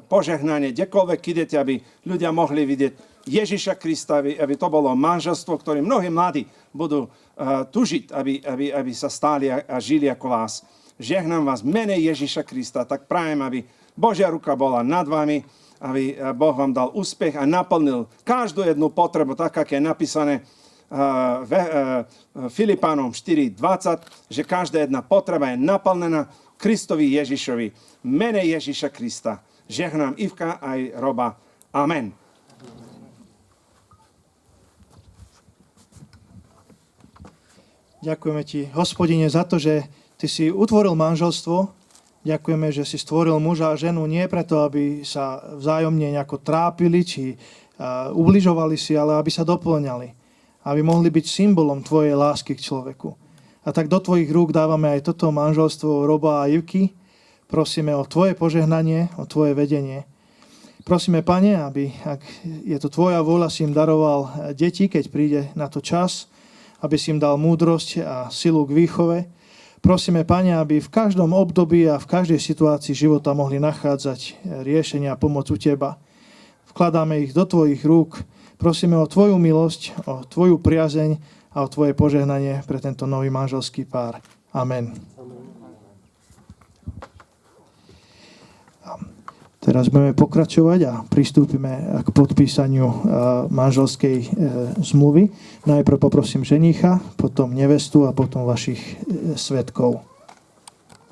požehnanie, kdekoľvek idete, aby ľudia mohli vidieť Ježiša Krista, aby to bolo manželstvo, ktoré mnohí mladí budú tužiť, aby sa stáli a žili ako vás. Žehnám vás v mene Ježiša Krista, tak prajem, aby Božia ruka bola nad vami, aby Boh vám dal úspech a naplnil každú jednu potrebu, tak ako je napísané Filipánom 4:20, že každá jedna potreba je naplnená Kristovi Ježišovi. V mene Ježiša Krista. Žehnám Ivka aj Roba. Amen. Ďakujeme ti, Hospodine, za to, že ty si utvoril manželstvo. Ďakujeme, že si stvoril muža a ženu nie preto, aby sa vzájomne nejako trápili, či ubližovali si, ale aby sa doplňali. Aby mohli byť symbolom tvojej lásky k človeku. A tak do tvojich rúk dávame aj toto manželstvo Roba a Ivky. Prosíme o tvoje požehnanie, o tvoje vedenie. Prosíme, Pane, aby, ak je to tvoja vôľa, si im daroval deti, keď príde na to čas, aby si im dal múdrosť a silu k výchove. Prosíme, Pane, aby v každom období a v každej situácii života mohli nachádzať riešenia a pomoc u teba. Vkladáme ich do tvojich rúk. Prosíme o tvoju milosť, o tvoju priazeň a o tvoje požehnanie pre tento nový manželský pár. Amen. Teraz budeme pokračovať a pristúpime k podpísaniu manželskej zmluvy. Najprv poprosím ženícha, potom nevestu a potom vašich svedkov.